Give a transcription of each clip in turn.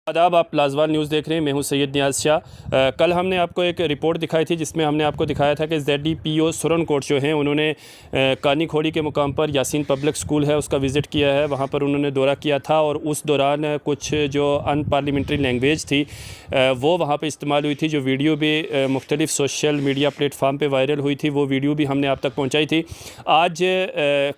आदाब, आप लाजवाल न्यूज़ देख रहे हैं। मैं हूं सैयद नियाज़ शाह। कल हमने आपको एक रिपोर्ट दिखाई थी जिसमें हमने आपको दिखाया था कि ZDPO सुरनकोट जो हैं उन्होंने कानी खोड़ी के मुकाम पर यासीन पब्लिक स्कूल है उसका विज़िट किया है। वहां पर उन्होंने दौरा किया था और उस दौरान कुछ जो अनपार्लियामेंट्री लैंग्वेज थी वो वहाँ पर इस्तेमाल हुई थी, जो वीडियो भी मुख्तलिफ़ सोशल मीडिया प्लेटफार्म पर वायरल हुई थी। वो वीडियो भी हमने आप तक पहुँचाई थी। आज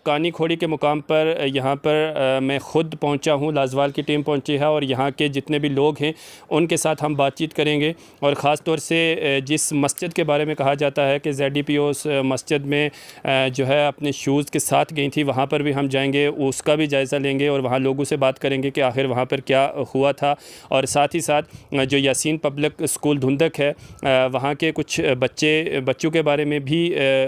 कानी खोड़ी के मुकाम पर यहाँ पर मैं ख़ुद पहुँचा हूँ, लाजवाल की टीम पहुँची है और यहाँ के जितने भी लोग हैं उनके साथ हम बातचीत करेंगे। और ख़ास तौर से जिस मस्जिद के बारे में कहा जाता है कि ZDPO उस मस्जिद में जो है अपने शूज़ के साथ गई थी, वहाँ पर भी हम जाएंगे, उसका भी जायज़ा लेंगे और वहाँ लोगों से बात करेंगे कि आखिर वहाँ पर क्या हुआ था। और साथ ही साथ जो यासीन पब्लिक स्कूल धुंधक है वहाँ के कुछ बच्चों के बारे में भी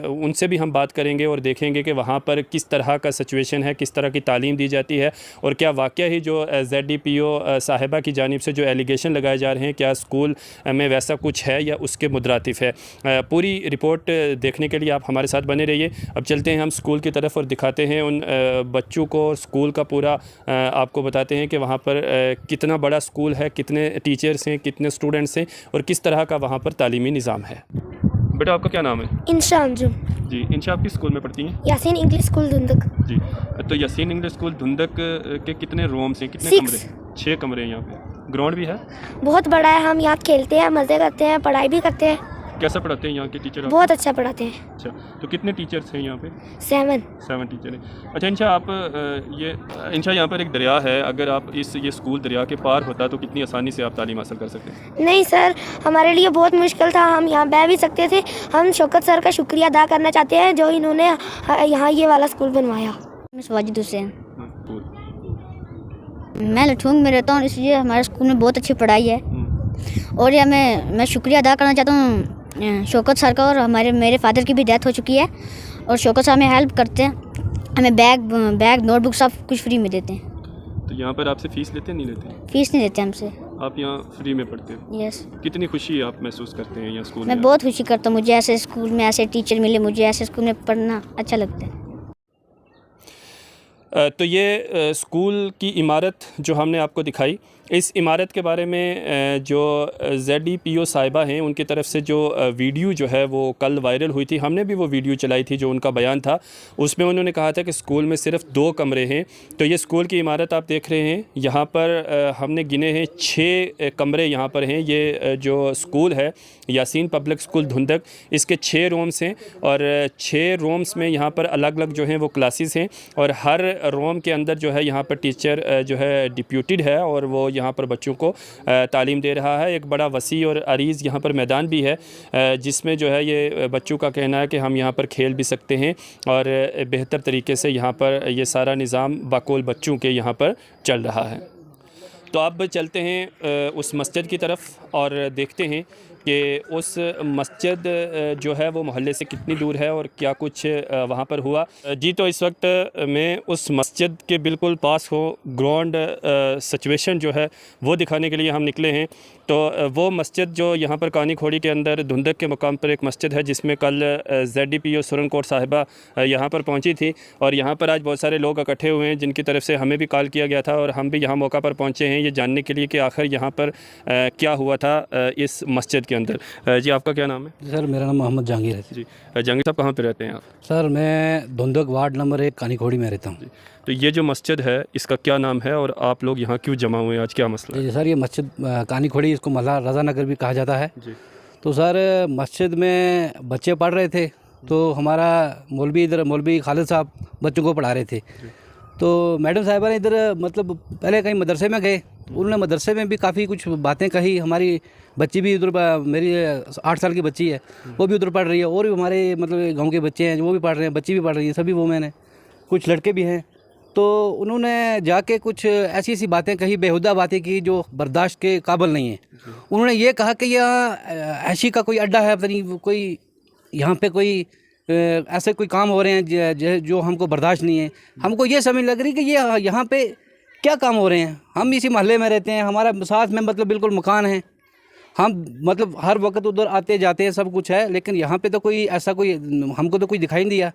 उनसे भी हम बात करेंगे और देखेंगे कि वहाँ पर किस तरह का सिचुएशन है, किस तरह की तालीम दी जाती है और क्या वाक़या ही जो ZDPO साहिबा की जानिब से जो एलिगेशन लगाए जा रहे हैं क्या स्कूल में वैसा कुछ है या उसके मुतरातिफ है। पूरी रिपोर्ट देखने के लिए आप हमारे साथ बने रहिए। अब चलते हैं हम स्कूल की तरफ और दिखाते हैं उन बच्चों को स्कूल का पूरा, आपको बताते हैं कि वहाँ पर कितना बड़ा स्कूल है, कितने टीचर्स हैं, कितने स्टूडेंट्स हैं और किस तरह का वहाँ पर तालीमी निज़ाम है। बेटा आपका क्या नाम है? इंशा अंजुम। जी, इंशा आप किस स्कूल में पढ़ती हैं? यासीन इंग्लिश स्कूल धुंधक। जी, तो यासीन इंग्लिश स्कूल धुंधक के कितने रूम्स हैं, कितने 6 कमरे? 6 कमरे हैं। यहाँ पे ग्राउंड भी है? बहुत बड़ा है। हम यहाँ खेलते हैं, मज़े करते हैं, पढ़ाई भी करते हैं। कैसा पढ़ाते हैं यहाँ के टीचर? बहुत अच्छा पढ़ाते हैं। अच्छा, तो कितने टीचर्स हैं यहाँ पे? 7 टीचर हैं। अच्छा इंशा, आप इंशा यहाँ पर एक दरिया है, अगर आप ये स्कूल दरिया के पार होता तो कितनी आसानी से आप तालीम हासिल कर सकते हैं? नहीं सर, हमारे लिए बहुत मुश्किल था। हम यहाँ बह भी सकते थे। हम शौकत सर का शुक्रिया अदा करना चाहते हैं जो इन्होंने यहाँ ये वाला स्कूल बनवाया। वाजिद हुसैन, मैं लठूंग में रहता हूँ, इसलिए हमारे स्कूल में बहुत अच्छी पढ़ाई है। और यह मैं शुक्रिया अदा करना चाहता हूँ शौकत सर का, और मेरे फादर की भी डेथ हो चुकी है और शौकत साहब हमें हेल्प करते हैं, हमें बैग नोटबुक सब कुछ फ्री में देते हैं। तो यहाँ पर आपसे फ़ीस लेते हैं, नहीं लेते? फ़ीस नहीं देते हमसे। आप यहाँ फ्री में पढ़ते हो? यस। कितनी खुशी आप महसूस करते हैं यहाँ स्कूल में? मैं बहुत खुशी करता हूँ, मुझे ऐसे स्कूल में ऐसे टीचर मिले, मुझे ऐसे स्कूल में पढ़ना अच्छा लगता है। तो ये स्कूल की इमारत जो हमने आपको दिखाई, इस इमारत के बारे में जो ZDPO साहिबा हैं उनकी तरफ से जो वीडियो जो है वो कल वायरल हुई थी, हमने भी वो वीडियो चलाई थी। जो उनका बयान था उसमें उन्होंने कहा था कि स्कूल में सिर्फ 2 कमरे हैं। तो ये स्कूल की इमारत आप देख रहे हैं, यहाँ पर हमने गिने हैं 6 कमरे यहाँ पर हैं। ये जो स्कूल है यासीन पब्लिक स्कूल धुंधक, इसके 6 रूम्स हैं और 6 रूम्स में यहाँ पर अलग अलग जो हैं वो क्लासेस हैं और हर रूम के अंदर जो है यहाँ पर टीचर जो है डिप्यूटेड है और वो यहाँ पर बच्चों को तालीम दे रहा है। एक बड़ा वसी और अरीज़ यहाँ पर मैदान भी है जिसमें जो है ये बच्चों का कहना है कि हम यहाँ पर खेल भी सकते हैं और बेहतर तरीके से यहाँ पर ये सारा निज़ाम बाकौल बच्चों के यहाँ पर चल रहा है। तो अब चलते हैं उस मस्जिद की तरफ और देखते हैं कि उस मस्जिद जो है वो मोहल्ले से कितनी दूर है और क्या कुछ वहाँ पर हुआ। जी, तो इस वक्त मैं उस मस्जिद के बिल्कुल पास हो ग्राउंड सिचुएशन जो है वो दिखाने के लिए हम निकले हैं। तो वो मस्जिद जो यहाँ पर कानी खोड़ी के अंदर धुंधक के मुकाम पर एक मस्जिद है जिसमें कल ZDPO सुरनकोट साहिबा यहाँ पर पहुँची थी और यहाँ पर आज बहुत सारे लोग इकट्ठे हुए हैं जिनकी तरफ से हमें भी कॉल किया गया था और हम भी यहाँ मौका पर पहुँचे हैं ये जानने के लिए कि आखिर यहाँ पर क्या हुआ था इस मस्जिद के अंदर। जी, आपका क्या नाम है? सर मेरा नाम मोहम्मद जहांगीर है। जी, जहांगीर साहब कहाँ पे रहते हैं आप? सर मैं धुंधक वार्ड नंबर 1 कानी खोड़ी में रहता हूँ। तो ये जो मस्जिद है इसका क्या नाम है और आप लोग यहाँ क्यों जमा हुए हैं, आज क्या मसला है? जी सर, ये मस्जिद कानी खोड़ी, इसको महला रज़ा नगर भी कहा जाता है। जी। तो सर मस्जिद में बच्चे पढ़ रहे थे तो हमारा मौलवी खालिद साहब बच्चों को पढ़ा रहे थे। तो मैडम साहिबा ने इधर मतलब पहले कहीं मदरसे में गए, उन्होंने मदरसे में भी काफ़ी कुछ बातें कही। हमारी बच्ची भी उधर, मेरी 8 साल की बच्ची है, वो भी उधर पढ़ रही है और भी हमारे मतलब गांव के बच्चे हैं वो भी पढ़ रहे हैं, बच्ची भी पढ़ रही है, सभी वो मैंने कुछ लड़के भी हैं। तो उन्होंने जाके कुछ ऐसी ऐसी बातें कही, बेहुदा बातें की जो बर्दाश्त के काबिल नहीं है। उन्होंने ये कहा कि यहाँ ऐशी का कोई अड्डा है, पता नहीं कोई यहाँ पे कोई ऐसे कोई काम हो रहे हैं जो हमको बर्दाश्त नहीं है। हमको ये समझ लग रही कि ये यहाँ पे क्या काम हो रहे हैं। हम इसी मोहल्ले में रहते हैं, हमारा साथ में मतलब बिल्कुल मकान है, हम मतलब हर वक्त उधर आते जाते हैं, सब कुछ है, लेकिन यहाँ पे तो कोई ऐसा कोई हमको तो कोई दिखाई नहीं दिया।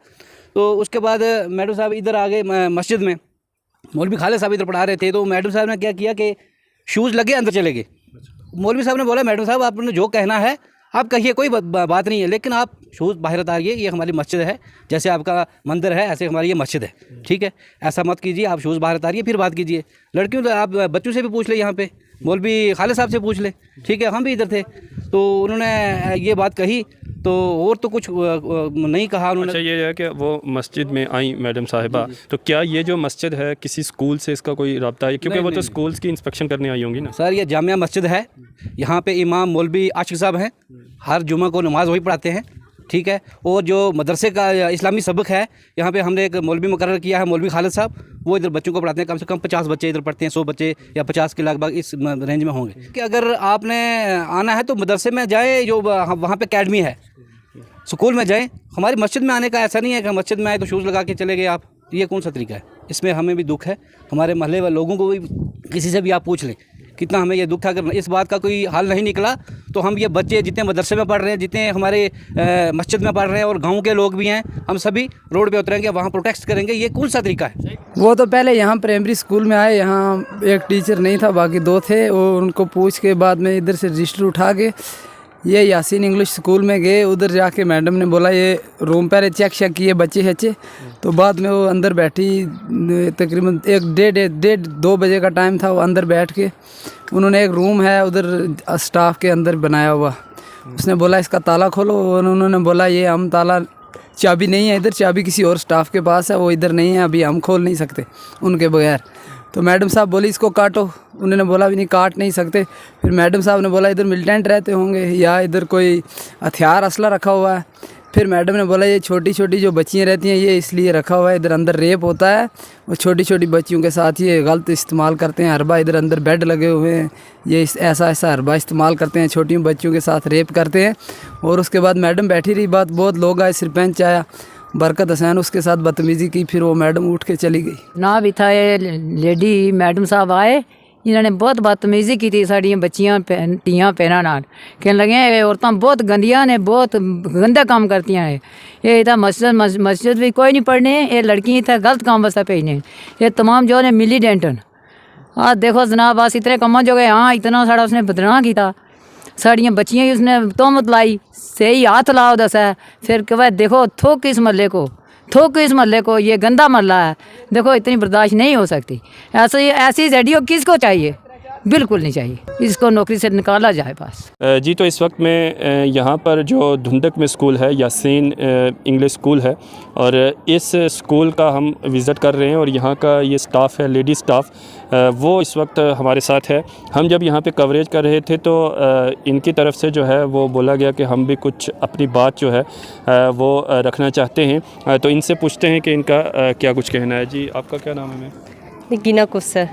तो उसके बाद मैडम साहब इधर आ गए मस्जिद में, मौलवी खालिद साहब इधर पढ़ा रहे थे। तो मैडम साहब ने क्या किया कि शूज़ लगे अंदर चले गए। मौलवी साहब ने बोला मैडम साहब आपने जो कहना है आप कहिए, कोई बात नहीं है, लेकिन आप शूज़ बाहर उतारिए, ये हमारी मस्जिद है, जैसे आपका मंदिर है ऐसे हमारी ये मस्जिद है, ठीक है, ऐसा मत कीजिए, आप शूज़ बाहर उतारिए फिर बात कीजिए। लड़कियों तो आप बच्चों से भी पूछ ले, यहाँ पे मौलवी खालिद साहब से पूछ ले, ठीक है, हम भी इधर थे तो उन्होंने ये बात कही, तो और तो कुछ नहीं कहा उन्होंने। अच्छा, ये है कि वो मस्जिद में आई मैडम साहिबा, तो क्या ये जो मस्जिद है किसी स्कूल से इसका कोई रब्ता है? क्योंकि वो तो स्कूल्स की इंस्पेक्शन करने आई होंगी ना। सर ये जामिया मस्जिद है, यहाँ पे इमाम मौलवी आशिक साहब हैं, हर जुमा को नमाज वही पढ़ाते हैं, ठीक है। और जो मदरसे का इस्लामी सबक है, यहाँ पे हमने एक मौलवी मुकर्रर किया है, मौलवी खालिद साहब, वो इधर बच्चों को पढ़ाते हैं। कम से कम 50 बच्चे इधर पढ़ते हैं, 100 बच्चे या 50 के लगभग इस रेंज में होंगे। कि अगर आपने आना है तो मदरसे में जाए, जो वहाँ पे अकेडमी है, स्कूल में जाएं। हमारी मस्जिद में आने का ऐसा नहीं है कि मस्जिद में आए तो शूज़ लगा के चले गए आप, ये कौन सा तरीका है? इसमें हमें भी दुख है, हमारे महल्ले वाले लोगों को भी, किसी से भी आप पूछ लें कितना हमें ये दुख था। अगर इस बात का कोई हल नहीं निकला तो हम ये बच्चे जितने मदरसे में पढ़ रहे हैं, जितने हमारे मस्जिद में पढ़ रहे हैं और गांव के लोग भी हैं, हम सभी रोड पे उतरेंगे, वहाँ प्रोटेस्ट करेंगे। ये कौन सा तरीका है? वो तो पहले यहाँ प्राइमरी स्कूल में आए, यहाँ एक टीचर नहीं था, बाकी 2 थे, और उनको पूछ के बाद में इधर से रजिस्टर उठा के ये यासीन इंग्लिश स्कूल में गए। उधर जाके मैडम ने बोला ये रूम पहले चेक किए बच्चे, तो बाद में वो अंदर बैठी, तकरीबन 1-1:30-2 बजे का टाइम था। वो अंदर बैठ के उन्होंने एक रूम है उधर स्टाफ के अंदर बनाया हुआ, उसने बोला इसका ताला खोलो, और उन्होंने बोला ये हम ताला, चाबी नहीं है इधर, चाबी किसी और स्टाफ के पास है, वो इधर नहीं है, अभी हम खोल नहीं सकते उनके बगैर। तो मैडम साहब बोली इसको काटो, उन्होंने बोला भी नहीं काट नहीं सकते। फिर मैडम साहब ने बोला इधर मिलिटेंट रहते होंगे या इधर कोई हथियार असला रखा हुआ है। फिर मैडम ने बोला ये छोटी छोटी जो बच्चियाँ रहती हैं ये इसलिए रखा हुआ है, इधर अंदर रेप होता है, वो छोटी छोटी बच्चियों के साथ ये गलत इस्तेमाल करते हैं, हरबा इधर अंदर बेड लगे हुए हैं, ये ऐसा हरबा इस्तेमाल करते हैं, छोटी बच्चियों के साथ रेप करते हैं। और उसके बाद मैडम बैठी रही, बात बहुत लोग आए, सरपंच आया बरकत हसैन, उसके साथ बदतमीज़ी की, फिर वो मैडम उठ के चली गई। ना भी था ये लेडी मैडम साहब आए, इन्होंने बहुत बदतमीज़ी की थी साड़ियाँ बच्चियाँ धियाँ पैरां नाल, कहने लगे ये औरतां बहुत गंदियां ने, बहुत गंदा काम करती हैं, ये इतना मस्जिद भी कोई नहीं पढ़ने, ये लड़की इतना गलत काम वास्ते भेजने, ये तमाम जो ने मिलीटेंट आज देखो जनाब बस इतने कम्मा जो गए। हाँ इतना साड़ा उसने बदनाम किया, साड़ियाँ बच्चियाँ ही उसने तोहमत लाई, सही हाथ लाओ दसा, फिर कह देखो थोक इस महल्ले को, ये गंदा महल्ला है, देखो इतनी बर्दाश्त नहीं हो सकती। ऐसी ZDO किसको चाहिए? बिल्कुल नहीं चाहिए, इसको नौकरी से निकाला जाए बस। जी तो इस वक्त मैं यहाँ पर जो धुंधक में स्कूल है, यासीन इंग्लिश स्कूल है, और इस स्कूल का हम विज़िट कर रहे हैं, और यहाँ का ये स्टाफ है, लेडी स्टाफ, वो इस वक्त हमारे साथ है। हम जब यहाँ पे कवरेज कर रहे थे तो इनकी तरफ से जो है वो बोला गया कि हम भी कुछ अपनी बात जो है वो रखना चाहते हैं, तो इनसे पूछते हैं कि इनका क्या कुछ कहना है। जी आपका क्या नाम है? मैं गिना कुसर।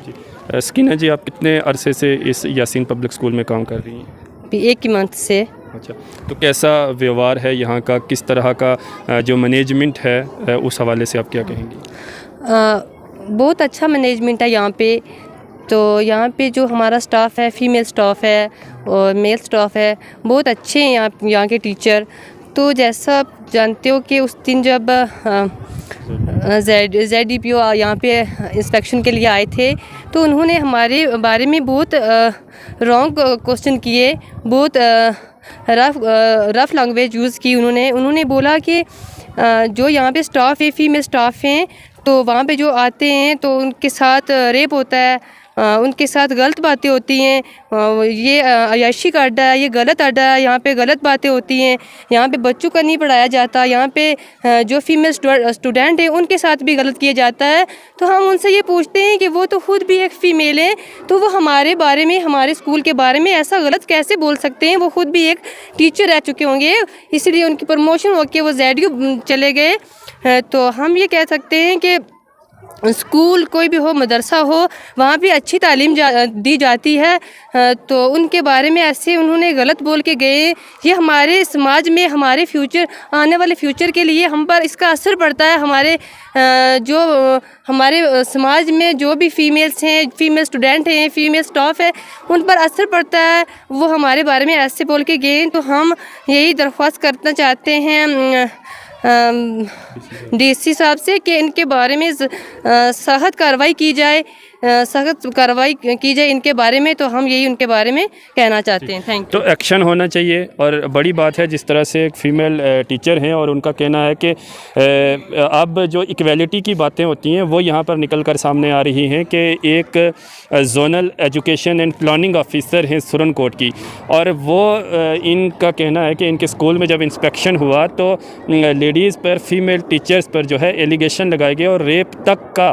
स्कीना जी, आप कितने अरसे से इस यासीन पब्लिक स्कूल में काम कर रही हैं? 1 मंथ से। अच्छा, तो कैसा व्यवहार है यहाँ का, किस तरह का जो मैनेजमेंट है उस हवाले से आप क्या कहेंगी? बहुत अच्छा मैनेजमेंट है यहाँ पे। तो यहाँ पे जो हमारा स्टाफ है, फीमेल स्टाफ है और मेल स्टाफ है, बहुत अच्छे हैं यहाँ के टीचर। तो जैसा आप जानते हो कि उस दिन जब ZDPO यहाँ पे इंस्पेक्शन के लिए आए थे तो उन्होंने हमारे बारे में बहुत रॉन्ग क्वेश्चन किए, बहुत रफ़ लैंग्वेज यूज़ की। उन्होंने बोला कि जो यहाँ पे स्टाफ है, फीमेल स्टाफ हैं, तो वहाँ पे जो आते हैं तो उनके साथ रेप होता है, उनके साथ गलत बातें होती हैं, ये अयाशी का अड्डा है, ये गलत अड्डा है, यहाँ पे गलत बातें होती हैं, यहाँ पे बच्चों का नहीं पढ़ाया जाता, यहाँ पे जो फीमेल स्टूडेंट हैं उनके साथ भी गलत किया जाता है। तो हम उनसे ये पूछते हैं कि वो तो खुद भी एक फ़ीमेल हैं, तो वो हमारे बारे में, हमारे स्कूल के बारे में ऐसा गलत कैसे बोल सकते हैं? वो खुद भी एक टीचर रह चुके होंगे, इसलिए उनकी प्रमोशन होकर वो ZDO चले गए। तो हम ये कह सकते हैं कि स्कूल कोई भी हो, मदरसा हो, वहाँ पे अच्छी तालीम दी जाती है। तो उनके बारे में ऐसे उन्होंने गलत बोल के गए, ये हमारे समाज में, हमारे फ्यूचर, आने वाले फ्यूचर के लिए हम पर इसका असर पड़ता है। हमारे समाज में जो भी फीमेल्स हैं, फीमेल स्टूडेंट हैं, फीमेल स्टाफ है, उन पर असर पड़ता है। वो हमारे बारे में ऐसे बोल के गए। तो हम यही दरख्वास्त करना चाहते हैं DC साहब से कि इनके बारे में सख्त कार्रवाई की जाए। सख्त कार्रवाई की जाए इनके बारे में, तो हम यही उनके बारे में कहना चाहते हैं। Thank you. तो एक्शन होना चाहिए। और बड़ी बात है जिस तरह से एक फ़ीमेल टीचर हैं और उनका कहना है कि अब जो इक्वालिटी की बातें होती हैं वो यहाँ पर निकल कर सामने आ रही हैं कि एक zonal education and planning officer हैं सुरनकोट की, और वो इनका कहना है कि इनके स्कूल में जब इंस्पेक्शन हुआ तो लेडीज़ पर, फीमेल टीचर्स पर जो है एलिगेशन लगाए गए और रेप तक का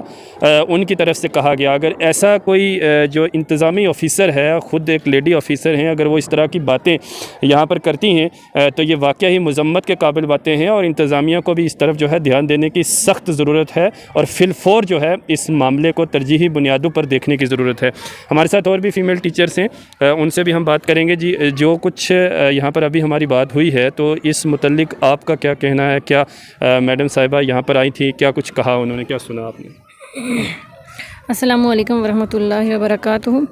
उनकी तरफ से कहा गया। अगर ऐसा कोई जो इंतज़ामी ऑफिसर है, ख़ुद एक लेडी ऑफिसर हैं, अगर वो इस तरह की बातें यहाँ पर करती हैं तो ये वाकई ही मज़म्मत के काबिल बातें हैं और इंतज़ामिया को भी इस तरफ जो है ध्यान देने की सख्त ज़रूरत है और फिलफौर जो है इस मामले को तरजीही बुनियादों पर देखने की ज़रूरत है। हमारे साथ और भी फ़ीमेल टीचर्स हैं, उनसे भी हम बात करेंगे। जी, जो कुछ यहाँ पर अभी हमारी बात हुई है तो इस मुतल्लिक आपका क्या कहना है? क्या मैडम साहिबा यहाँ पर आई थी, क्या कुछ कहा उन्होंने, क्या सुना आपने? अस्सलामु अलैकुम वरहमतुल्लाहि वबरकातुहू।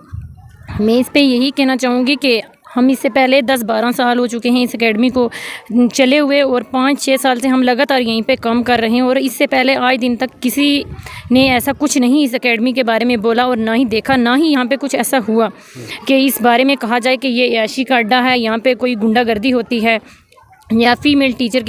मैं इस पे यही कहना चाहूँगी कि हम इससे पहले 10-12 साल हो चुके हैं इस एकेडमी को चले हुए, और 5-6 साल से हम लगातार यहीं पे काम कर रहे हैं, और इससे पहले आज दिन तक किसी ने ऐसा कुछ नहीं इस एकेडमी के बारे में बोला और ना ही देखा, ना ही यहाँ पे कुछ ऐसा हुआ कि इस बारे में कहा जाए कि ये ऐशी का अड्डा है, यहाँ पे कोई गुंडागर्दी होती है, या मेल टीचर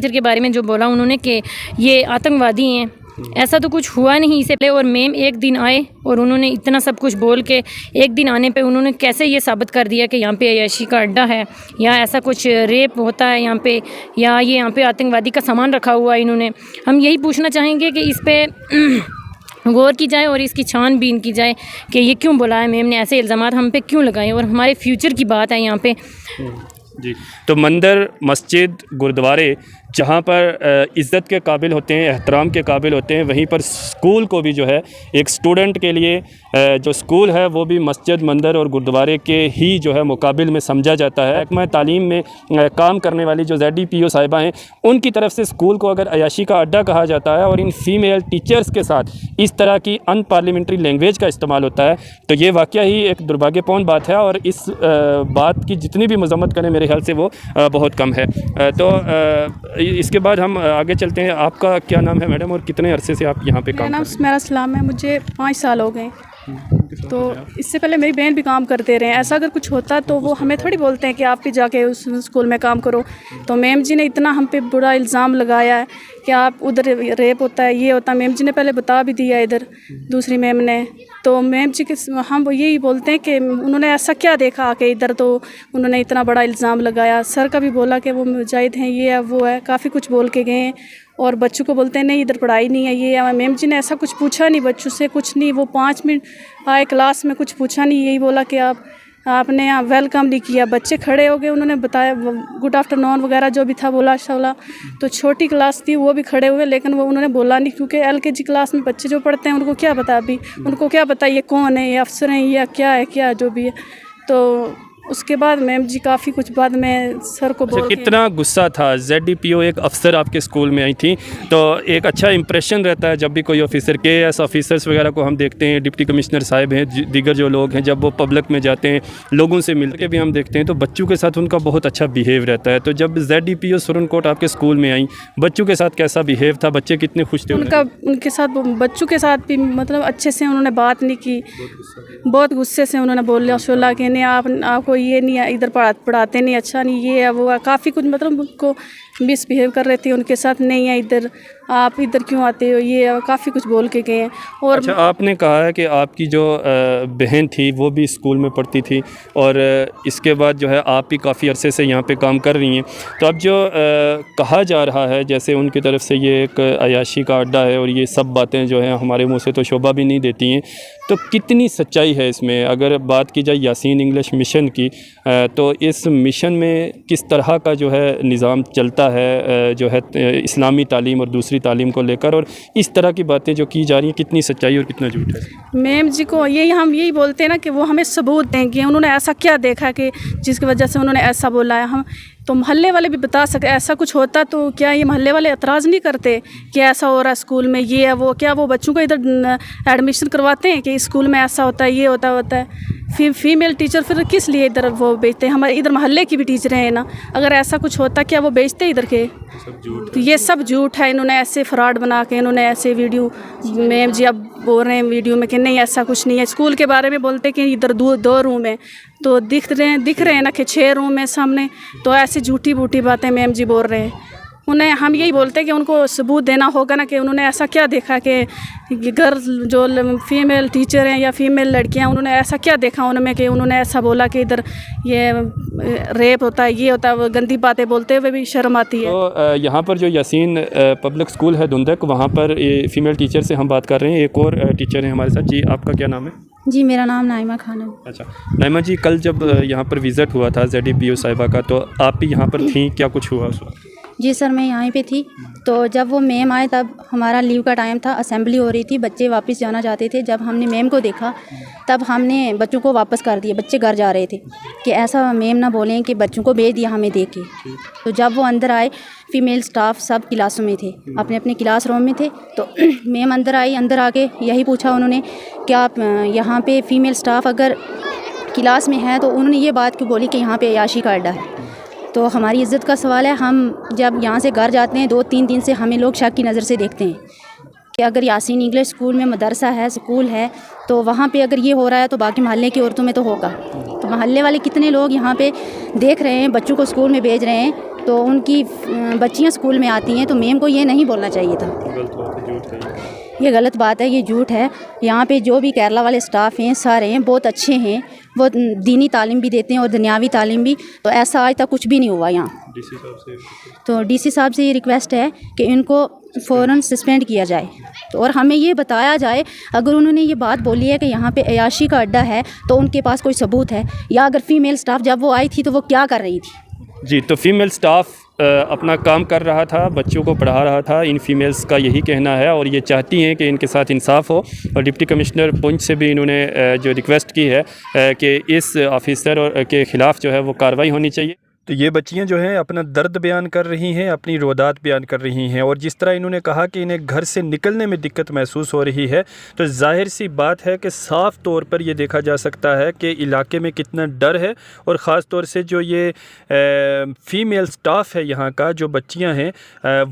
के बारे में जो बोला उन्होंने कि ये आतंकवादी हैं, ऐसा तो कुछ हुआ नहीं इससे पहले। और मैम एक दिन आए और उन्होंने इतना सब कुछ बोल के एक दिन आने पे उन्होंने कैसे ये साबित कर दिया कि यहाँ पे अय्याशी का अड्डा है, या ऐसा कुछ रेप होता है यहाँ पे, या ये यहाँ पे आतंकवादी का सामान रखा हुआ है इन्होंने। हम यही पूछना चाहेंगे कि इस पे गौर की जाए और इसकी छानबीन की जाए कि ये क्यों बोला है मैम ने, ऐसे इल्ज़ामात हम पे क्यों लगाए, और हमारे फ्यूचर की बात है यहाँ पे। जी, तो मंदिर, मस्जिद, गुरुद्वारे जहाँ पर इज़्ज़त के काबिल होते हैं, एहतराम के काबिल होते हैं, वहीं पर स्कूल को भी जो है एक स्टूडेंट के लिए जो स्कूल है वो भी मस्जिद, मंदिर और गुरुद्वारे के ही जो है मुकाबिल में समझा जाता है। महकमा तालीम में काम करने वाली जो ZDPO साहिबा हैं, उनकी तरफ से स्कूल को अगर अय्याशी का अड्डा कहा जाता है और इन फीमेल टीचर्स के साथ इस तरह की अनपार्लियामेंट्री लैंग्वेज का इस्तेमाल होता है तो ये वाकई ही एक दुर्भाग्यपूर्ण बात है, और इस बात की जितनी भी मजम्मत करें मेरे ख्याल से वो बहुत कम है। तो इसके बाद हम आगे चलते हैं। आपका क्या नाम है मैडम, और कितने अरसे से आप यहाँ पे काम कर रहे हैं? मेरा सलाम है, मुझे 5 साल हो गए। तो इससे पहले मेरी बहन भी काम करते रहे। ऐसा अगर कुछ होता तो वो हमें थोड़ी बोलते हैं कि आप भी जाके उस स्कूल में काम करो। तो मैम जी ने इतना हम पे बुरा इल्ज़ाम लगाया है कि आप उधर रेप होता है, ये होता है। मैम जी ने पहले बता भी दिया इधर, दूसरी मैम ने। तो मैम जी के हम यही बोलते हैं कि उन्होंने ऐसा क्या देखा कि इधर तो उन्होंने इतना बड़ा इल्ज़ाम लगाया। सर का भी बोला कि वो मुजाहिद हैं, ये है वो है, काफ़ी कुछ बोल के गए हैं। और बच्चों को बोलते हैं नहीं इधर पढ़ाई नहीं है, ये है। मैम जी ने ऐसा कुछ पूछा नहीं बच्चों से, कुछ नहीं। वो 5 मिनट आए क्लास में, कुछ पूछा नहीं, यही बोला कि आपने यहाँ वेलकम नहीं किया। बच्चे खड़े हो गए, उन्होंने बताया गुड आफ्टरनून वगैरह जो भी था बोला शाला। तो छोटी क्लास थी, वो भी खड़े हुए, लेकिन वो उन्होंने बोला नहीं, क्योंकि LKG क्लास में बच्चे जो पढ़ते हैं उनको क्या पता, अभी उनको क्या पता ये कौन है, ये अफसर हैं या क्या है, क्या जो भी है। तो उसके बाद मैम जी काफ़ी कुछ बाद में सर को बोल कितना गुस्सा था। ZDPO एक अफसर आपके स्कूल में आई थी, तो एक अच्छा इंप्रेशन रहता है जब भी कोई ऑफिसर, KS ऑफिसर्स वगैरह को हम देखते हैं, डिप्टी कमिश्नर साहब हैं, दीगर जो लोग हैं, जब वो पब्लिक में जाते हैं, लोगों से मिल के भी हम देखते हैं तो बच्चों के साथ उनका बहुत अच्छा बिहेव रहता है। तो जब ZDPO सुरनकोट आपके स्कूल में आई, बच्चों के साथ कैसा बिहेव था, बच्चे कितने खुश थे? उनके साथ, बच्चों के साथ भी मतलब अच्छे से उन्होंने बात नहीं की, बहुत गुस्से से उन्होंने बोला शोला कि नहीं आपको ये नहीं है, इधर पढ़ाते नहीं, अच्छा नहीं, ये है वो है, काफ़ी कुछ मतलब उनको मिसबिहेव कर रहे थे उनके साथ। नहीं है इधर, आप इधर क्यों आते हो, ये काफ़ी कुछ बोल के गए हैं। और अच्छा, आपने कहा है कि आपकी जो बहन थी वो भी स्कूल में पढ़ती थी, और इसके बाद जो है आप भी काफ़ी अरसे से यहाँ पे काम कर रही हैं। तो अब जो कहा जा रहा है जैसे उनकी तरफ से ये एक अय्याशी का अड्डा है और ये सब बातें जो हैं हमारे मुँह से तो शोभा भी नहीं देती हैं, तो कितनी सच्चाई है इसमें? अगर बात की जाए यासीन इंग्लिश मिशन की, तो इस मिशन में किस तरह का जो है निज़ाम चलता है जो है इस्लामी तालीम और दूसरी तालीम को लेकर, और इस तरह की बातें जो की जा रही हैं कितनी सच्चाई और कितना झूठ है? मैम जी को हम यही बोलते हैं ना कि वो हमें सबूत देंगे, उन्होंने ऐसा क्या देखा कि जिसकी वजह से उन्होंने ऐसा बोला है। हम तो मोहल्ले वाले भी बता सकते, ऐसा कुछ होता तो क्या ये मोहल्ले वाले एतराज़ नहीं करते कि ऐसा हो रहा है स्कूल में, ये है वो, क्या वो बच्चों को इधर एडमिशन करवाते हैं कि स्कूल में ऐसा होता है, ये होता है। फीमेल टीचर फिर किस लिए इधर वो बेचते हैं? हमारे इधर मोहल्ले की भी टीचर हैं ना, अगर ऐसा कुछ होता क्या वो बेचते इधर के? तो ये सब झूठ है। इन्होंने ऐसे फ्रॉड बना के इन्होंने ऐसे वीडियो, मैम जी अब बोल रहे हैं वीडियो में कि नहीं ऐसा कुछ नहीं है। स्कूल के बारे में बोलते कि इधर दो रूम है, तो दिख रहे हैं ना कि 6 रूम है सामने, तो ऐसी झूठी बूठी बातें मैम जी बोल रहे हैं। उन्हें हम यही बोलते हैं कि उनको सबूत देना होगा ना कि उन्होंने ऐसा क्या देखा कि गर्ल जो फीमेल टीचर हैं या फीमेल लड़कियां, उन्होंने ऐसा क्या देखा उनमें कि उन्होंने ऐसा बोला कि इधर ये रेप होता है, ये होता है, वो गंदी बातें बोलते हुए भी शर्म आती है। तो यहाँ पर जो यासीन पब्लिक स्कूल है धुंधक, वहाँ पर फ़ीमेल टीचर से हम बात कर रहे हैं। एक और टीचर हैं हमारे साथ। जी, आपका क्या नाम है? जी, मेरा नाम नाइमा खान है। अच्छा नाइमा जी, कल जब यहाँ पर विज़िट हुआ था ZDPO साहिबा का, तो आप भी यहाँ पर थी, क्या कुछ हुआ उस वक्त? जी सर, मैं यहाँ पे थी। तो जब वो मैम आए तब हमारा लीव का टाइम था, असेंबली हो रही थी, बच्चे वापस जाना चाहते थे। जब हमने मैम को देखा तब हमने बच्चों को वापस कर दिया। बच्चे घर जा रहे थे कि ऐसा मैम ना बोलें कि बच्चों को भेज दिया हमें देख के। तो जब वो अंदर आए, फ़ीमेल स्टाफ सब क्लासों में थे, अपने अपने क्लास रूम में थे। तो मैम अंदर आई, अंदर आके यही पूछा उन्होंने कि आप यहाँ पे फ़ीमेल स्टाफ अगर क्लास में है तो उन्होंने ये बात क्यों बोली कि यहाँ पे अयाशी का अड्डा है। तो हमारी इज़्ज़त का सवाल है। हम जब यहाँ से घर जाते हैं 2-3 दिन से हमें लोग शक की नज़र से देखते हैं कि अगर यासीन इंग्लिश स्कूल में मदरसा है, स्कूल है, तो वहाँ पे अगर ये हो रहा है तो बाकी मोहल्ले की औरतों में तो होगा। तो मोहल्ले वाले कितने लोग यहाँ पे देख रहे हैं, बच्चों को स्कूल में भेज रहे हैं, तो उनकी बच्चियाँ स्कूल में आती हैं, तो मैम को ये नहीं बोलना चाहिए था। ये गलत बात है, ये झूठ है। यहाँ पे जो भी केरला वाले स्टाफ हैं सारे हैं बहुत अच्छे हैं, वो दीनी तालीम भी देते हैं और दुनियावी तालीम भी। तो ऐसा आज तक कुछ भी नहीं हुआ यहाँ। तो डीसी साहब से ये रिक्वेस्ट है कि इनको फ़ौरन सस्पेंड किया जाए। तो और हमें ये बताया जाए, अगर उन्होंने ये बात बोली है कि यहाँ पे अयाशी का अड्डा है, तो उनके पास कोई सबूत है, या अगर फ़ीमेल स्टाफ जब वो आई थी तो वो क्या कर रही थी। जी, तो फ़ीमेल स्टाफ अपना काम कर रहा था, बच्चों को पढ़ा रहा था। इन फीमेल्स का यही कहना है और ये चाहती हैं कि इनके साथ इंसाफ हो। और डिप्टी कमिश्नर पुंछ से भी इन्होंने जो रिक्वेस्ट की है कि इस ऑफिसर के ख़िलाफ़ जो है वो कार्रवाई होनी चाहिए। तो ये बच्चियां जो हैं अपना दर्द बयान कर रही हैं, अपनी रोदात बयान कर रही हैं। और जिस तरह इन्होंने कहा कि इन्हें घर से निकलने में दिक्कत महसूस हो रही है, तो जाहिर सी बात है कि साफ़ तौर पर ये देखा जा सकता है कि इलाके में कितना डर है। और ख़ास तौर से जो ये फ़ीमेल स्टाफ है यहाँ का, जो बच्चियाँ हैं,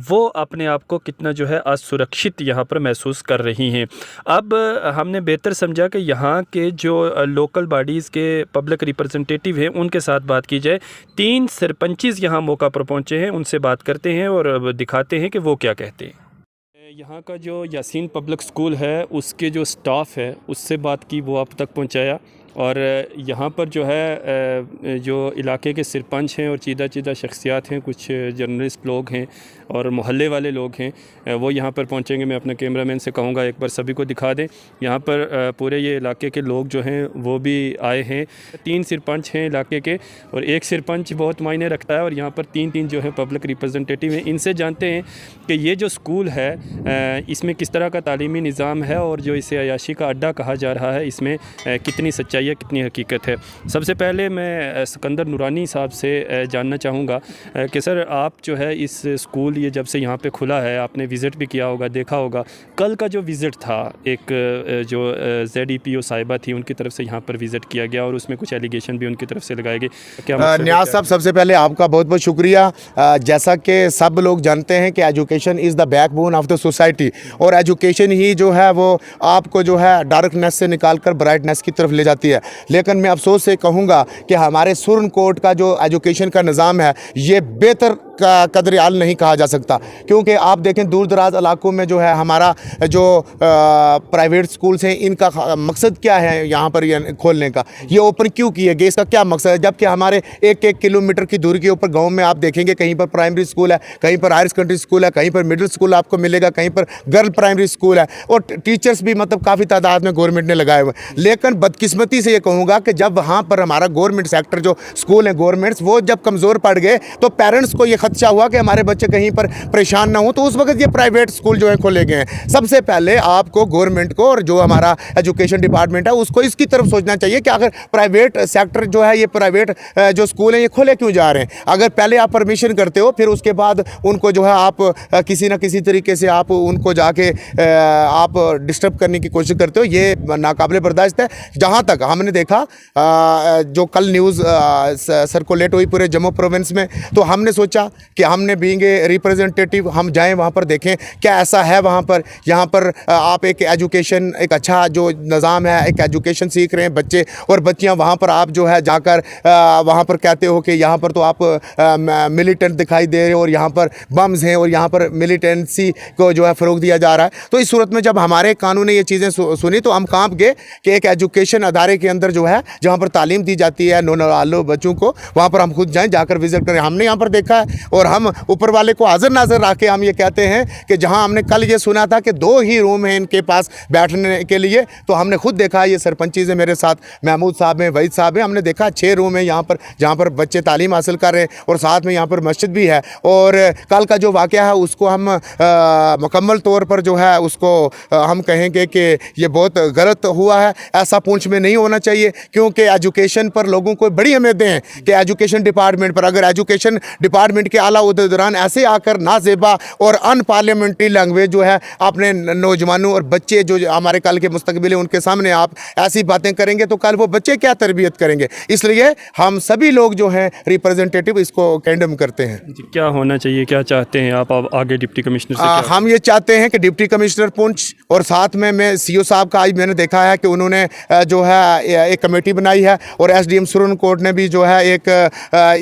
वो अपने आप को कितना जो है असुरक्षित यहाँ पर महसूस कर रही हैं। अब हमने बेहतर समझा कि यहाँ के जो लोकल बॉडीज़ के पब्लिक रिप्रेजेंटेटिव हैं उनके साथ बात की जाए। 3 सरपंचीज़ यहाँ मौका पर पहुँचे हैं, उनसे बात करते हैं और दिखाते हैं कि वो क्या कहते हैं। यहाँ का जो यासीन पब्लिक स्कूल है उसके जो स्टाफ है उससे बात की, वो आप तक पहुँचाया। और यहाँ पर जो है जो इलाके के सरपंच हैं और चीदा शख्सियात हैं, कुछ जर्नलिस्ट लोग हैं और मोहल्ले वाले लोग हैं, वो यहाँ पर पहुँचेंगे। मैं अपने कैमरामैन से कहूँगा एक बार सभी को दिखा दें। यहाँ पर पूरे ये इलाके के लोग जो हैं वो भी आए हैं। 3 सरपंच हैं इलाके के और एक सरपंच बहुत मायने रखता है। और यहाँ पर 3 जो है पब्लिक रिप्रेजेंटेटिव हैं। इनसे जानते हैं कि ये जो स्कूल है इसमें किस तरह का तालीमी निज़ाम है और जो इसे अयाशी का अड्डा कहा जा रहा है इसमें कितनी सच्चाई, कितनी हकीकत है। सबसे पहले मैं सिकंदर नूरानी साहब से जानना चाहूँगा कि सर, आप जो है इस स्कूल ये जब से यहाँ पे खुला है, आपने विज़िट भी किया होगा, देखा होगा। कल का जो विज़िट था, एक जो ZDPO साहिबा थी उनकी तरफ से यहाँ पर विज़िट किया गया और उसमें कुछ एलिगेशन भी उनकी तरफ से लगाए गए। क्या नियाज़ साहब, सबसे पहले आपका बहुत बहुत शुक्रिया। जैसा कि सब लोग जानते हैं कि education is the backbone of the society, और एजुकेशन ही जो है वो आपको जो है डार्कनेस से निकाल कर ब्राइटनेस की तरफ ले जाती है। लेकिन मैं अफसोस से कहूँगा कि हमारे सुरन कोट का जो एजुकेशन का निज़ाम है ये बेहतर का कदर-ए-आल नहीं कहा जा सकता। क्योंकि आप देखें दूर दराज इलाकों में जो है हमारा जो प्राइवेट स्कूल्स हैं, इनका मकसद क्या है यहाँ पर ये खोलने का, ये ओपन क्यों किए गए, इसका क्या मकसद है। जबकि हमारे 1-1 किलोमीटर की दूरी के ऊपर गाँव में आप देखेंगे कहीं पर प्राइमरी स्कूल है, कहीं पर हायर सेकेंडरी स्कूल है, कहीं पर मिडिल स्कूल आपको मिलेगा, कहीं पर गर्ल प्राइमरी स्कूल है, और टीचर्स भी मतलब काफ़ी तादाद में गवर्नमेंट ने लगाए हुए। लेकिन बदकिस्मती से ये कहूँगा कि जब वहाँ पर हमारा गवर्नमेंट सेक्टर जो स्कूल हैं गवर्नमेंट्स, वो जब कमज़ोर पड़ गए तो पेरेंट्स को ये खदशा हुआ कि हमारे बच्चे कहीं पर परेशान ना हो, तो उस वक्त ये प्राइवेट स्कूल जो है खोले गए हैं। सबसे पहले आपको गवर्नमेंट को और जो हमारा एजुकेशन डिपार्टमेंट है उसको इसकी तरफ सोचना चाहिए कि अगर प्राइवेट सेक्टर जो है, ये प्राइवेट जो स्कूल हैं ये खोले क्यों जा रहे हैं। अगर पहले आप परमिशन करते हो, फिर उसके बाद उनको जो है आप किसी ना किसी तरीके से आप उनको जाके आप डिस्टर्ब करने की कोशिश करते हो, ये नाकाबिले बर्दाश्त है। जहाँ तक हमने देखा जो कल न्यूज़ सर्कुलेट हुई पूरे जम्मू प्रोविंस में, तो हमने सोचा कि हमने बीइंग ए रिप्रेजेंटेटिव हम जाएं वहाँ पर, देखें क्या ऐसा है वहाँ पर। यहाँ पर आप एक एजुकेशन, एक अच्छा जो निज़ाम है, एक एजुकेशन सीख रहे हैं बच्चे और बच्चियाँ, वहाँ पर आप जो है जाकर वहाँ पर कहते हो कि यहाँ पर तो आप मिलिटेंट दिखाई दे रहे हो और यहाँ पर बम्स हैं और यहाँ पर मिलिटेंसी को जो है फ़रोग दिया जा रहा है। तो इस सूरत में जब हमारे कानून ने ये चीज़ें सुनी तो हम कांप गए कि एक एजुकेशन अदारे के अंदर जो है, जहाँ पर तालीम दी जाती है नौजवानों बच्चों को, वहाँ पर हम खुद जाएं, जाकर विज़िट करें। हमने यहाँ पर देखा है और हम ऊपर वाले को हाजिर नाज़र रख के हम ये कहते हैं कि जहाँ हमने कल ये सुना था कि 2 ही रूम हैं इनके पास बैठने के लिए, तो हमने खुद देखा, ये सरपंची से मेरे साथ महमूद साहब हैं, वहीद साहब हैं, हमने देखा 6 रूम है यहाँ पर जहाँ पर बच्चे तालीम हासिल कर रहे हैं और साथ में यहाँ पर मस्जिद भी है। और कल का जो वाक़या है उसको हम मुकम्मल तौर पर जो है उसको हम कहेंगे कि ये बहुत गलत हुआ है। ऐसा पूंछ में नहीं होना चाहिए, क्योंकि एजुकेशन पर लोगों को बड़ी उम्मीदें हैं कि एजुकेशन डिपार्टमेंट पर, अगर एजुकेशन डिपार्टमेंट के आला उहदेदारान ऐसे आकर नाजेबा और अनपार्लियामेंट्री लैंग्वेज जो है अपने नौजवानों और बच्चे जो हमारे कल के मुस्तकबिल है उनके सामने आप ऐसी बातें करेंगे तो कल वो बच्चे क्या तरबियत करेंगे। इसलिए हम सभी लोग जो हैं रिप्रेजेंटेटिव इसको कंडेम करते हैं। क्या होना चाहिए, क्या चाहते हैं आप आगे डिप्टी कमिश्नर से? हम ये चाहते हैं कि डिप्टी कमिश्नर पुंछ और साथ में मैं सीओ साहब का आज मैंने देखा है कि उन्होंने जो है एक कमेटी बनाई है और एसडीएम सुरन कोर्ट ने भी जो है एक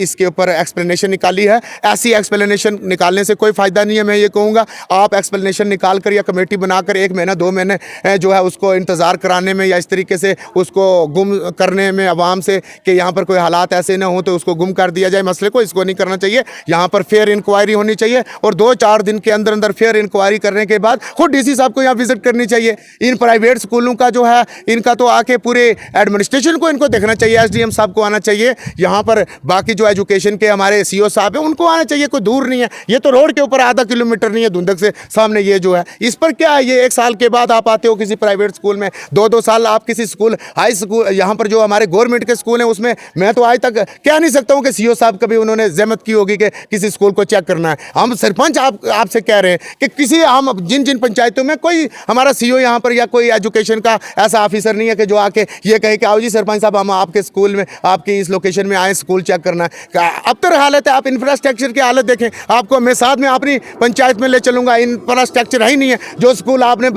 इसके ऊपर एक्सप्लेनेशन निकाली है। ऐसी एक्सप्लेनेशन निकालने से कोई फ़ायदा नहीं है। मैं ये कहूँगा आप एक्सप्लेनेशन निकाल कर या कमेटी बनाकर 1 महीना 2 महीने जो है उसको इंतज़ार कराने में या इस तरीके से उसको गुम करने में आवाम से कि यहाँ पर कोई हालात ऐसे ना हो तो उसको गुम कर दिया जाए मसले को, इसको नहीं करना चाहिए। यहाँ पर फेयर इंक्वायरी होनी चाहिए और 2-4 दिन के अंदर अंदर फेयर इंक्वायरी करने के बाद खुद डीसी साहब को यहाँ विजिट करनी चाहिए। इन प्राइवेट स्कूलों का जो है इनका तो आके पूरे एडमिनिस्ट्रेशन को इनको देखना चाहिए, एसडीएम साहब को आना चाहिए। यहाँ पर बाकी जो एजुकेशन के हमारे सीओ साहब हैं उनको आना चाहिए, कोई दूर नहीं है, ये तो रोड के ऊपर आधा किलोमीटर नहीं है धुंधक से सामने। ये जो है इस पर क्या है, ये 1 साल के बाद आप आते हो किसी प्राइवेट स्कूल में, 2-2 साल आप किसी स्कूल हाई स्कूल यहाँ पर जो हमारे गवर्नमेंट के स्कूल हैं उसमें मैं तो आज तक कह नहीं सकता हूँ कि सीओ साहब कभी उन्होंने जहमत की होगी कि किसी स्कूल को चेक करना है। हम सरपंच आपसे कह रहे हैं कि किसी हम जिन पंचायतों में कोई हमारा सीओ यहाँ पर या कोई एजुकेशन का ऐसा ऑफिसर नहीं है कि जो आके ये कहे कि आओ जी सरपंच साहब हम आपके स्कूल में आपकी इस लोकेशन में आए स्कूल चेक करना है। अब तो हालत है, आप इंफ्रास्ट्रक्चर की हालत देखें, आपको मैं साथ में अपनी पंचायत में ले चलूँगा, इंफ्रास्ट्रक्चर है ही नहीं है। जो स्कूल आपने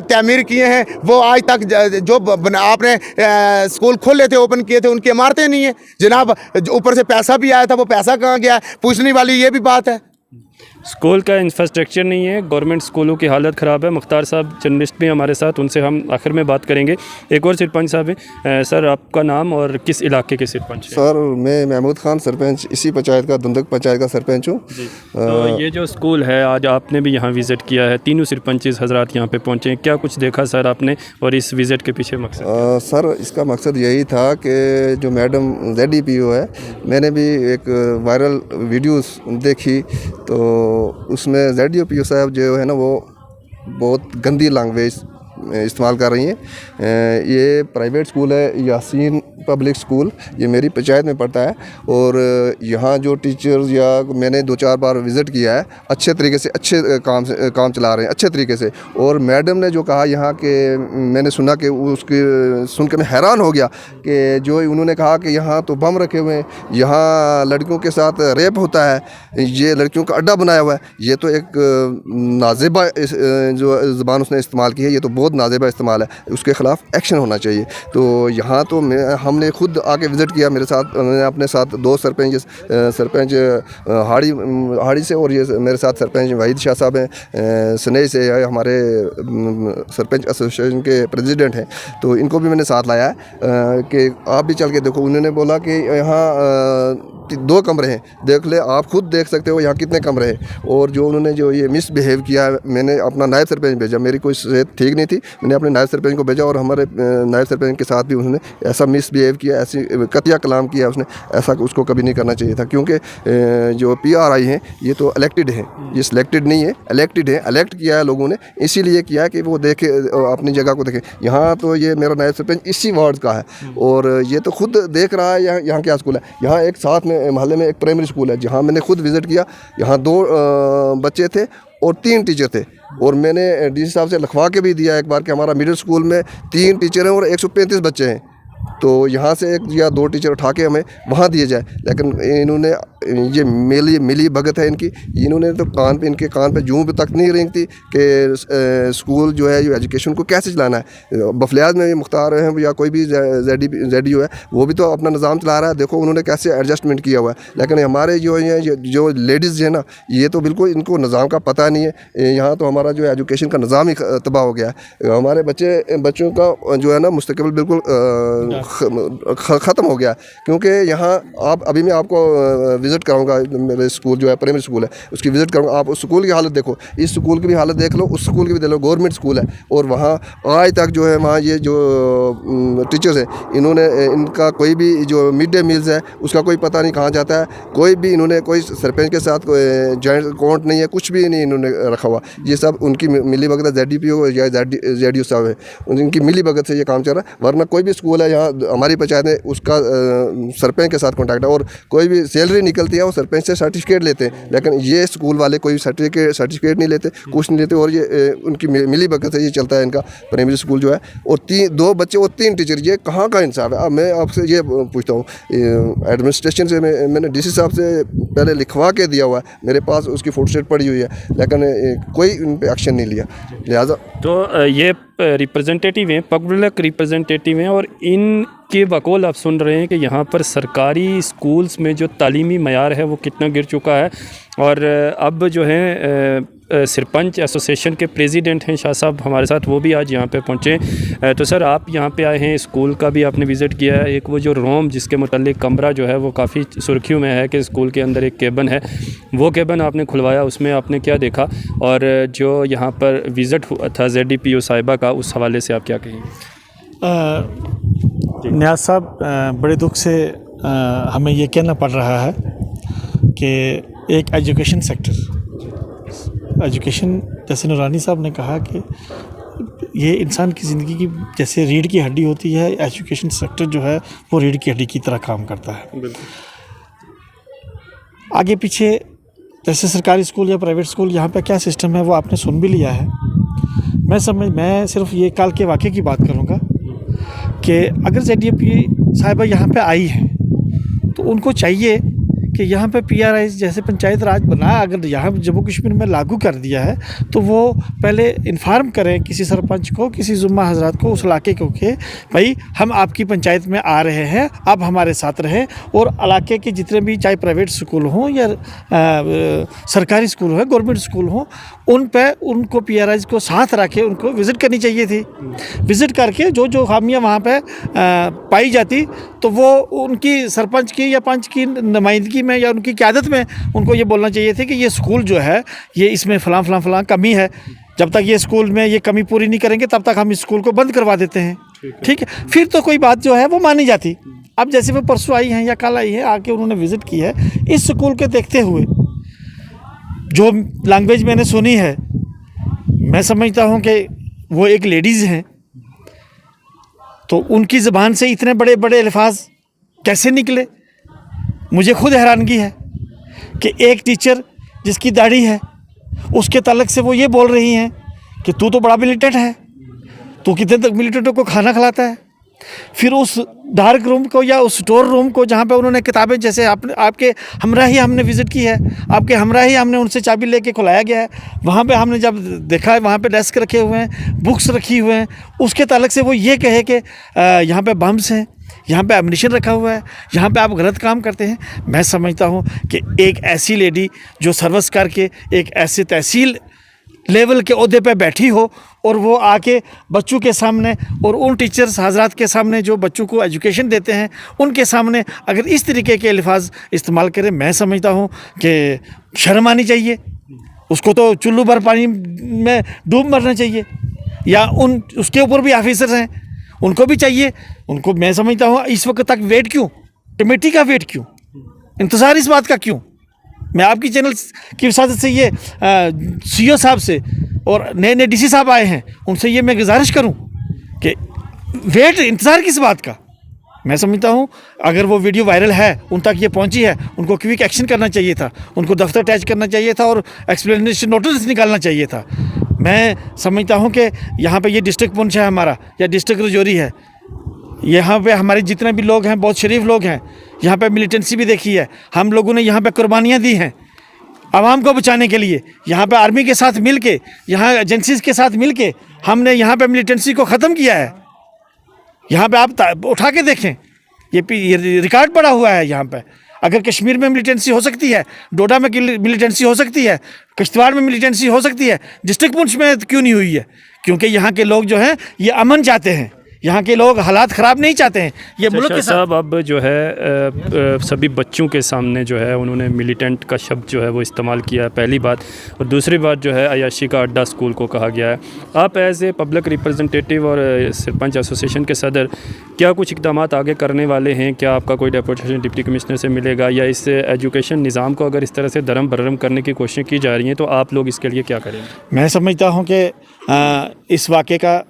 तमीर किए हैं वो आज तक जो आपने स्कूल खोले थे ओपन किए थे उनकी इमारतें नहीं है जनाब। ऊपर से पैसा भी आया था, वो पैसा कहाँ गया, पूछने वाली ये भी बात है। स्कूल का इंफ्रास्ट्रक्चर नहीं है, गवर्नमेंट स्कूलों की हालत ख़राब है। मुख्तार साहब जर्नलिस्ट भी हमारे साथ, उनसे हम आखिर में बात करेंगे। एक और सरपंच साहब हैं, सर आपका नाम और किस इलाके के सरपंच हैं? सर मैं महमूद खान सरपंच इसी पंचायत का धुंधक पंचायत का सरपंच हूँ। तो ये जो स्कूल है आज आपने भी यहाँ विज़िट किया है, तीनों सरपंच हजरात यहाँ पे पहुँचे हैं, क्या कुछ देखा सर आपने और इस विज़िट के पीछे मकसद? सर इसका मकसद यही था कि जो मैडम ZDPO है, मैंने भी एक वायरल वीडियोस देखी तो उसमें ZDPO साहब जो है ना वो बहुत गंदी लैंग्वेज इस्तेमाल कर रही हैं। ये प्राइवेट स्कूल है यासीन पब्लिक स्कूल, ये मेरी पंचायत में पड़ता है और यहाँ जो टीचर्स या मैंने 2-4 बार विज़िट किया है, अच्छे तरीके से अच्छे काम चला रहे हैं अच्छे तरीके से। और मैडम ने जो कहा यहाँ के मैंने सुना कि उसके सुन के मैं हैरान हो गया कि जो उन्होंने कहा कि यहाँ तो बम रखे हुए हैं, यहाँ लड़कियों के साथ रेप होता है, ये लड़कियों का अड्डा बनाया हुआ है। ये तो एक नाजेबा जो ज़बान उसने इस्तेमाल की है, ये तो बहुत नाजेबा इस्तेमाल है, उसके ख़िलाफ़ एक्शन होना चाहिए। तो यहाँ तो हमने खुद आके विज़िट किया, मेरे साथ मैंने अपने साथ 2 सरपंच हाड़ी से और ये मेरे साथ सरपंच वहीद शाह साहब हैं सनई से, हमारे सरपंच एसोसिएशन के प्रेसिडेंट हैं, तो इनको भी मैंने साथ लाया है कि आप भी चल के देखो। उन्होंने बोला कि यहाँ 2 कमरे हैं, देख ले आप खुद देख सकते हो यहाँ कितने कमरे हैं। और जो उन्होंने जो ये मिसबिहेव किया है, मैंने अपना नायब सरपंच भेजा, मेरी कोई सेहत ठीक नहीं थी, मैंने अपने नायब सरपंच को भेजा और हमारे नायब सरपंच के साथ भी उन्होंने ऐसा मिसबिहेव किया, ऐसी कतिया कलाम किया उसने, ऐसा उसको कभी नहीं करना चाहिए था। क्योंकि जो PRI हैं ये तो इलेक्टेड हैं, ये सिलेक्टेड नहीं है, इलेक्टेड है, इलेक्ट किया है लोगों ने, इसीलिए किया कि वो देखे अपनी जगह को देखे। यहाँ तो ये मेरा नायब सरपंच इसी वार्ड का है और ये तो खुद देख रहा है यहाँ क्या स्कूल है। यहाँ एक साथ में मोहल्ले में एक प्राइमरी स्कूल है जहाँ मैंने खुद विज़िट किया, यहाँ 2 बच्चे थे और 3 टीचर थे और मैंने DC साहब से लिखवा के भी दिया एक बार कि हमारा मिडिल स्कूल में 3 टीचर हैं और 135 बच्चे हैं, तो यहाँ से 1 या 2 टीचर उठा के हमें वहाँ दिए जाए। लेकिन इन्होंने ये मिली भगत है इनकी, इन्होंने तो इनके कान पे जूं तक नहीं रेंगती कि स्कूल जो है ये एजुकेशन को कैसे चलाना है। बफलियाज में ये मुख्तार हैं या कोई भी ZDO है वो भी तो अपना निज़ाम चला रहा है, देखो उन्होंने कैसे एडजस्टमेंट किया हुआ है। लेकिन हमारे जो लेडीज़ है ना, ये तो बिल्कुल इनको निज़ाम का पता नहीं है। यहाँ तो हमारा जो एजुकेशन का निज़ाम ही तबाह हो गया है, हमारे बच्चों का जो है ना मुस्तकबिल बिल्कुल ख़त्म हो गया। क्योंकि यहाँ आप अभी मैं आपको विज़िट कराऊंगा, मेरे स्कूल जो है प्राइमरी स्कूल है उसकी विज़िट करूंगा, आप उस स्कूल की हालत देखो, इस स्कूल की भी हालत देख लो, उस स्कूल की भी देख लो, गवर्नमेंट स्कूल है और वहाँ आज तक जो है वहाँ ये जो टीचर्स हैं इन्होंने इनका कोई भी जो मिड डे मील्स है उसका कोई पता नहीं कहाँ जाता है, कोई भी इन्होंने कोई सरपंच के साथ जॉइंट अकाउंट नहीं है, कुछ भी नहीं इन्होंने रखा हुआ। ये सब उनकी मिली भगत ZDPO या ZDO साहब है, उनकी मिली भगत से ये काम चल रहा है। वरना कोई भी स्कूल है यहाँ हमारी पंचायत में उसका सरपंच के साथ कॉन्टैक्ट है और कोई भी सैलरी निकलती है वो सरपंच से सर्टिफिकेट लेते हैं, लेकिन ये स्कूल वाले कोई सर्टिफिकेट नहीं लेते, कुछ नहीं लेते। और ये उनकी मिली भगत से ये चलता है इनका प्राइमरी स्कूल जो है। और 2 बच्चे और 3 टीचर, ये कहाँ का इंसाफ है। अब मैं आपसे ये पूछता हूँ, एडमिनिस्ट्रेशन से मैंने DC साहब से पहले लिखवा के दिया हुआ है, मेरे पास उसकी फोटोस्टेट पड़ी हुई है, लेकिन कोई उन पर एक्शन नहीं लिया। लिहाजा तो ये रिप्रेजेंटेटिव हैं, पब्लिक रिप्रेजेंटेटिव हैं और इनके बकौल आप सुन रहे हैं कि यहाँ पर सरकारी स्कूल्स में जो तालीमी मयार है वो कितना गिर चुका है। और अब जो है सरपंच एसोसिएशन के प्रेसिडेंट हैं शाह साहब हमारे साथ, वो भी आज यहाँ पे पहुँचे। तो सर आप यहाँ पे आए हैं, स्कूल का भी आपने विज़िट किया है। एक वो जो रोम जिसके मुतालिक कमरा जो है वो काफ़ी सुर्खियों में है कि स्कूल के अंदर एक केबिन है, वो केबिन आपने खुलवाया, उसमें आपने क्या देखा? और जो यहाँ पर विज़िट हुआ था ZDPO साहिबा का, उस हवाले से आप क्या कहेंगे? नियाज़ साहब, बड़े दुख से हमें ये कहना पड़ रहा है कि एक एजुकेशन सेक्टर, एजुकेशन जैसे नूरानी साहब ने कहा कि ये इंसान की ज़िंदगी की जैसे रीढ़ की हड्डी होती है, एजुकेशन सेक्टर जो है वो रीढ़ की हड्डी की तरह काम करता है। आगे पीछे जैसे सरकारी स्कूल या प्राइवेट स्कूल, यहाँ पे क्या सिस्टम है वो आपने सुन भी लिया है। मैं सिर्फ ये कल के वाक़े की बात करूँगा कि अगर ZDPO साहिबा यहाँ पे आई हैं तो उनको चाहिए कि यहाँ पे PRI जैसे पंचायत राज बना, अगर यहाँ जम्मू कश्मीर में लागू कर दिया है तो वो पहले इन्फॉर्म करें किसी सरपंच को, किसी जुम्मा हजरात को उस इलाके को कि भाई हम आपकी पंचायत में आ रहे हैं, आप हमारे साथ रहें। और इलाके के जितने भी चाहे प्राइवेट स्कूल हों या सरकारी स्कूल हो, गवर्नमेंट स्कूल हों, उन पे उनको PRI को साथ रख के उनको विज़िट करनी चाहिए थी। विज़िट करके जो खामियाँ वहाँ पे पाई जाती तो वो उनकी सरपंच की या पंच की नुमाइंदगी में या उनकी क़यादत में उनको ये बोलना चाहिए थी कि ये स्कूल जो है ये इसमें फ़लाँ कमी है, जब तक ये स्कूल में ये कमी पूरी नहीं करेंगे तब तक हम इस स्कूल को बंद करवा देते हैं। ठीक है, फिर तो कोई बात जो है वो मानी जाती। अब जैसे वो परसों आई हैं या कल आई है, आके उन्होंने विज़िट की है, इस स्कूल के देखते हुए जो लैंग्वेज मैंने सुनी है, मैं समझता हूँ कि वो एक लेडीज़ हैं, तो उनकी ज़बान से इतने बड़े बड़े अल्फाज कैसे निकले, मुझे खुद हैरानगी है कि एक टीचर जिसकी दाढ़ी है उसके ताल्लुक से वो ये बोल रही हैं कि तू तो बड़ा मिलिटेंट है, तू कितने तक मिलिटेंटों को खाना खिलाता है। फिर उस डार्क रूम को या उस स्टोर रूम को जहाँ पे उन्होंने किताबें, जैसे आपके हमरा ही हमने विज़िट की है, आपके हमरा ही हमने उनसे चाबी लेके खुलाया गया है, वहाँ पे हमने जब देखा है वहाँ पे डेस्क रखे हुए हैं, बुक्स रखी हुए हैं, उसके ताल्लुक से वो ये कहे कि यहाँ पे बम्स हैं, यहाँ पे एम्युनिशन रखा हुआ है, यहाँ पे आप गलत काम करते हैं। मैं समझता हूँ कि एक ऐसी लेडी जो सर्विस करके एक ऐसे तहसील लेवल के ओहदे पे बैठी हो, और वो आके बच्चों के सामने और उन टीचर्स हजरात के सामने जो बच्चों को एजुकेशन देते हैं उनके सामने अगर इस तरीके के अल्फाज इस्तेमाल करें, मैं समझता हूँ कि शर्म आनी चाहिए। उसको तो चुल्लू भर पानी में डूब मरना चाहिए। या उसके ऊपर भी ऑफिसर्स हैं, उनको भी चाहिए। उनको मैं समझता हूँ इस वक्त तक वेट क्यों, कमेटी का वेट क्यों, इंतज़ार इस बात का क्यों। मैं आपकी चैनल की वसादत से ये CEO साहब से और नए नए DC साहब आए हैं, उनसे ये मैं गुजारिश करूं कि वेट, इंतज़ार किस बात का। मैं समझता हूं अगर वो वीडियो वायरल है, उन तक ये पहुंची है, उनको क्विक एक्शन करना चाहिए था, उनको दफ्तर अटैच करना चाहिए था और एक्सप्लेनेशन नोटिस निकालना चाहिए था। मैं समझता हूं कि यहाँ पे ये डिस्ट्रिक्ट पुंछ है हमारा या डिस्ट्रिक्ट रजौरी है, यहाँ पे हमारे जितने भी लोग हैं बहुत शरीफ लोग हैं। यहाँ पे मिलिटेंसी भी देखी है, हम लोगों ने यहाँ पे कुर्बानियाँ दी हैं आवाम को बचाने के लिए। यहाँ पे आर्मी के साथ मिल के, यहाँ एजेंसीज के साथ मिल के हमने यहाँ पे मिलिटेंसी को ख़त्म किया है। यहाँ पे आप उठा के देखें, ये रिकॉर्ड पड़ा हुआ है। यहाँ पे अगर कश्मीर में मिलिटेंसी हो सकती है, डोडा में मिलिटेंसी हो सकती है, किश्तवाड़ में मिलिटेंसी हो सकती है, डिस्ट्रिक्ट पुंछ में क्यों नहीं हुई है? क्योंकि यहाँ के लोग जो हैं ये अमन चाहते हैं, यहाँ के लोग हालात ख़राब नहीं चाहते हैं। ये मुल्क के साहब अब जो है सभी बच्चों के सामने जो है उन्होंने मिलिटेंट का शब्द जो है वो इस्तेमाल किया है, पहली बात। और दूसरी बात जो है अयाशी का अड्डा स्कूल को कहा गया है। आप एज ए पब्लिक रिप्रेजेंटेटिव और सरपंच एसोसिएशन के सदर क्या कुछ इकदाम आगे करने वाले हैं? क्या आपका कोई डेपुटेशन डिप्टी कमिश्नर से मिलेगा या इस एजुकेशन निज़ाम को अगर इस तरह से दरम बरम करने की कोशिश की जा रही है तो आप लोग इसके लिए क्या करेंगे? मैं समझता हूँ कि इस वाक़े का